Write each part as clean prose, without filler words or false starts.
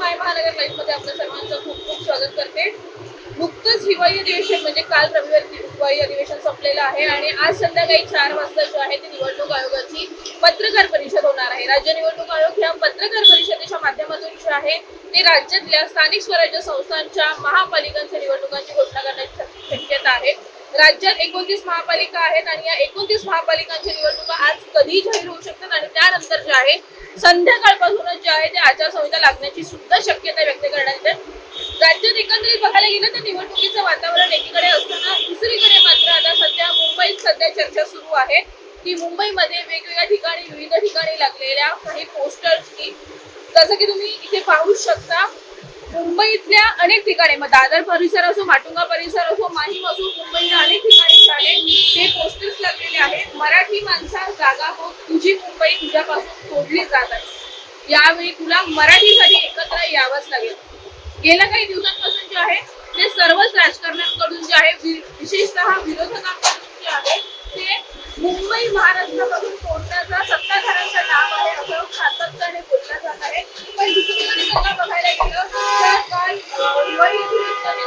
माय महानगर लाईव्हमध्ये आपल्या सर्वांचं खूप खूप स्वागत करते। नुकतंच हिवाळी अधिवेशन म्हणजे काल रविवारी हिवाळी अधिवेशन संपलेलं आहे आणि आज संध्याकाळी 4 वाजता जो आहे ती निवडणूक आयोगाची पत्रकार परिषद होणार आहे। राज्य निवडणूक आयोग ह्या पत्रकार परिषदेच्या माध्यमातून जे आहे ते राज्यातल्या स्थानिक स्वराज्य संस्थांच्या महापालिकांच्या निवडणुकांची घोषणा करण्याची शक्यता आहे। राज्यात 29 महापालिका आहेत आणि या 29 महापालिकांच्या निवडणुका आज कधी जाहीर होऊ शकतात आणि त्यानंतर जे आहे संध्याकाळपासूनच जे आहे ते आचारसंहिता लागण्याची सुद्धा शक्यता व्यक्त करण्यात येते। राज्यात एकंदरीत बघायला गेलं तर निवडणुकीचं वातावरण एकीकडे असताना दुसरीकडे मात्र आता सध्या मुंबईत चर्चा सुरू आहे की मुंबईमध्ये वेगवेगळ्या ठिकाणी विविध ठिकाणी लागलेल्या काही पोस्टर्सनी जसं की तुम्ही इथे पाहू शकता मुंबईतल्या अनेक ठिकाणी मग दादर परिसर असो माटुंगा परिसर असो माहीम असो मुंबईच्या अनेक ठिकाणी आहे ते पोस्टर्स लागलेले आहेत। मराठी माणसा जागा हो तुझी मुंबई तुझ्यापासून तोडली जात आहे, यावेळी तुला मराठीसाठी एकत्र यावंच लागेल। गेल्या काही दिवसांपासून जे आहे ते सर्वच राजकारण्यांकडून जे आहे विशेषतः विरोधकांकडून जे आहे ते मुंबई महाराष्ट्रापासून तोडण्याचा सत्ताधाऱ्यांचं नाव आहे असं सातत्याने बोललं जात आहे। पण दुसरीकडे जर बघायला गेलं तर काल हिवाळी अधिवेशनाने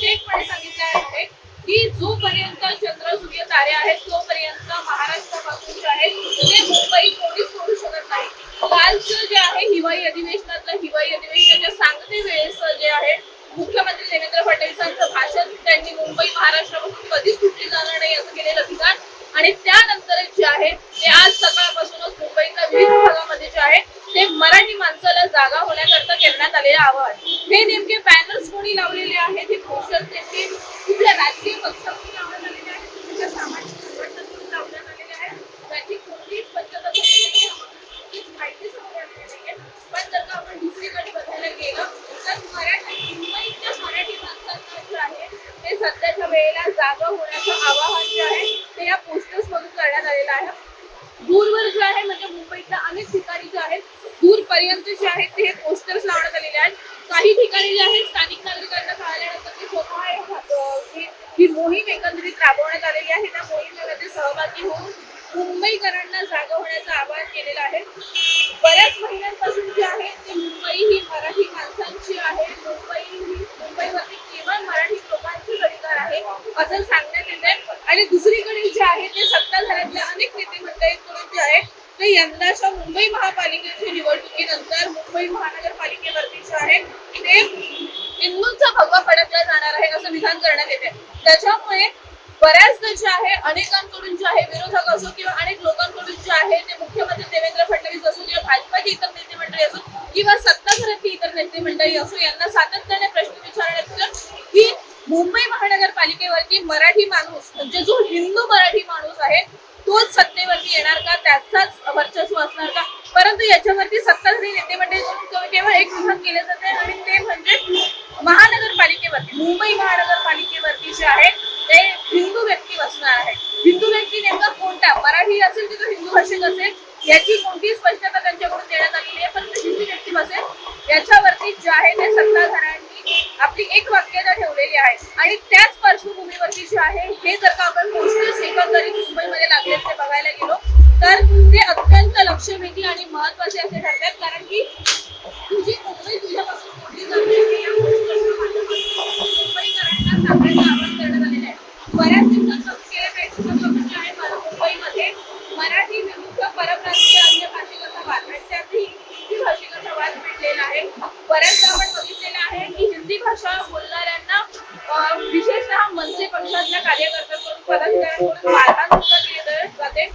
थेटपणे सांगितलं आहे की जोपर्यंत चंद्र सूर्य तारे आहेत तोपर्यंत महाराष्ट्रापासून जे आहे ते मुंबई कोणीच सोडू शकत नाही। कालचं जे आहे हिवाळी अधिवेशनाच्या सांगते वेळेस जे आहे मुख्यमंत्री देवेंद्र फडणवीसांचं भाषण त्यांनी मुंबई महाराष्ट्रापासून कधीच सुटली जाणार नाही असं केलेलं विधान आणि त्यानंतर जे आहे ते आज सकाळपासूनच मुंबईच्या विविध भागामध्ये जे आहे ते मराठी माणसाला जागा होण्याकरता करण्यात आलेलं आवाहन। हे नेमके बॅनर्स कोणी लावलेले आहेत, हे पोस्टर्स नेमके कुठल्या राजकीय पक्षातून लावण्यात आलेले आहेत, कुठल्या सामाजिक संघटनातून लावण्यात आलेले आहेत, त्याची कोणतीच पद्धत माहिती समोर आलेली नाहीये। पण जर का आपण दुसरीकडे बघायला गेलं तर मुंबईच्या मराठी माणसांना जे आहे ते सध्याच्या वेळेला जागा होण्याचं आवाहन जे आहे ते या पोस्टर्स मधून करण्यात आलेलं आहे। दूरवर जे आहे म्हणजे मुंबईतल्या अनेक ठिकाणी जे आहेत दूरपर्यंत जे आहेत ते हे पोस्टर्स लावण्यात आलेले आहेत। काही ठिकाणी जे आहे स्थानिक नागरिकांना कळाल्यानंतर ते स्वतः ही मोहीम एकंदरीत राबवण्यात आलेली आहे। त्या मोहिमेमध्ये सहभागी होऊन मुंबईकरांना जागा होण्याचं आवाहन केलेलं आहे। बऱ्याच महिन्यांपासून जे आहे ते मुंबई ही मराठी माणसांची आहे, मुंबईवरती केवळ मराठी लोकांचे अधिकार आहे असं सांगण्यात येते आणि दुसरीकडे जे आहे ते सत्ताधाऱ्यातल्या अनेक नेते मंडळींकडून जे आहे ते यंदाच्या मुंबई महापालिकेच्या निवडणुकीनंतर मुंबई महानगरपालिकेवरती जे आहे ते हिंदूंचा भगवा फडकला जाणार आहे असं विधान करण्यात येते। त्याच्यामुळे बऱ्याचदा जे आहे अनेकांकडून जे आहे विरोधक असो किंवा अनेक लोकांकडून जे आहे ते मुख्यमंत्री देवेंद्र फडणवीस असो किंवा भाजपाची इतर नेते मंडळी असो किंवा सत्ताधाऱ्यातली इतर नेते मंडळी असो यांना सातत्याने प्रश्न विचारण्यात येतात की मुंबई महानगरपालिकेवरती मराठी माणूस म्हणजे जो हिंदू मराठी माणूस आहे तोच सत्तेवरती येणार का, त्याचाच वर्चस्व असणार का। परंतु याच्यावरती सत्ताधारी नेते मंडळी केवळ एक विधान केले जाते आणि ते म्हणजे महानगरपालिकेवरती मुंबई महानगरपालिकेवरती जे आहे ते हिंदू व्यक्ती बसणार आहे। हिंदू व्यक्ती नेमका कोणता, मराठी असेल की तो हिंदू भाषिक असेल याची कोणतीही स्पष्टता त्यांच्याकडून देण्यात आलेली आहे, परंतु हिंदू व्यक्ती बसेल याच्यावरती जे आहे ते सत्ताधाऱ्यांनी आपली एक वाक्यता ठेवलेली आहे आणि त्याच पार्श्वभूमीवरती जे आहे हे जर का आपण पोस्टर्स एकंदरीत मुंबईमध्ये लागले ते बघायला गेलो तर ते अत्यंत लक्षवेधी आणि महत्वाचे असे ठरतात, कारण की तुझी मुंबई तुझ्यापासून तोडली जाते या मुंबईकरांना सांगण्याचं आवाहन करण्यात आलेलं आहे। बऱ्याच दिवसांपासून गेल्या काही दिवसांपासून जे आहे मुंबईमध्ये मराठी विरुद्ध परप्रांतीय अन्य भाषिकांचा वाद आणि त्यातही हिंदी भाषिकांचा वाद पेटलेला आहे। बऱ्याचदा आपण बघितलेलं आहे की हिंदी भाषा बोलणाऱ्यांना विशेषतः मनसे पक्षातल्या कार्यकर्त्यांकडून पदाधिकाऱ्यांकडून मारहाण सुद्धा केली जाते।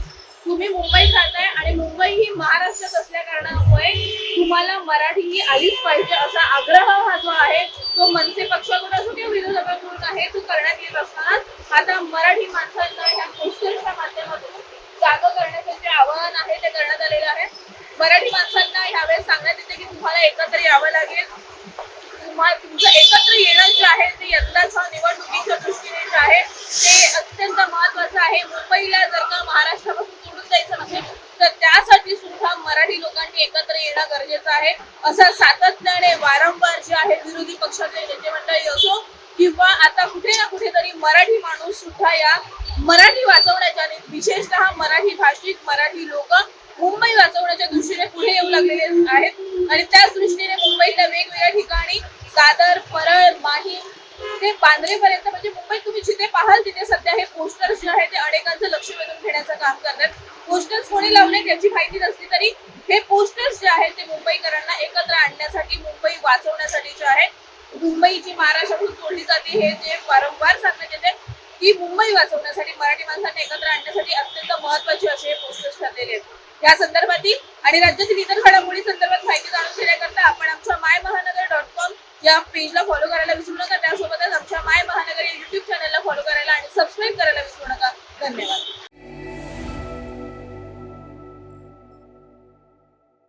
तुम्ही मुंबईत राहताय आणि मुंबई ही महाराष्ट्रात असल्या कारणामुळे तुम्हाला मराठी ही आलीच पाहिजे असा आग्रह हा जो आहे तो मनसे पक्षाकडून असो किंवा विरोधकांकडून आहे तो करण्यात येत असताना आता मराठी माणसांना या पोस्टर्सच्या माध्यमातून जागा करण्याचे आवाहन आहे ते करण्यात आलेलं आहे। मराठी माणसांना यावेळेस सांगण्यात येते की तुम्हाला एकत्र यावं लागेल, तुमचं एकत्र येणं जे आहे ते यंदाच्या निवडणुकीच्या दृष्टीने जे आहे ते अत्यंत महत्वाचं आहे। मुंबईला जर का महाराष्ट्रापासून तोडून द्यायचं नसेल तर त्यासाठी सुद्धा मराठी लोकांनी एकत्र येणं गरजेचं आहे असं सातत्याने वारंवार जे आहे विरोधी पक्षाचे नेते मंडळी असो किंवा आता कुठे ना कुठेतरी मराठी माणूस सुद्धा या मराठी वाचवण्याच्या विशेषतः मराठी भाषिक मराठी लोक मुंबई वाचवण्याच्या दृष्टीने पुढे येऊ लागलेले आहेत आणि त्याच दृष्टीने मुंबईतल्या वेगवेगळ्या ठिकाणी दादर, परळ, माहीम ते बांद्रेपर्यंत म्हणजे मुंबईत तुम्ही जिथे पाहाल तिथे सध्या हे पोस्टर्स जे आहे ते अनेकांचं लक्ष वेधून घेण्याचं काम करतात. पोस्टर्स कोणी लावले त्याची माहिती नसली तरी हे पोस्टर्स जे आहेत ते मुंबईकरांना एकत्र आणण्यासाठी, मुंबई वाचवण्यासाठी जे आहे, मुंबईची महाराष्ट्रातून तोडली जाते हे जे वारंवार सांगण्यात येते की मुंबई वाचवण्यासाठी, मराठी माणसांना एकत्र आणण्यासाठी अत्यंत महत्वाचे असे हे पोस्टर्स ठरलेले आहेत. या संदर्भातील आणि राज्यातील इतर घडामोडी संदर्भात माहिती जाणून घेण्याकरता आपण आमच्या मायमहानगर.com या पेजला फॉलो करायला विसरू नका. त्यासोबतच आमच्या माय महानगर या युट्यूब चॅनलला फॉलो करायला आणि सबस्क्राईब करायला विसरू नका. धन्यवाद.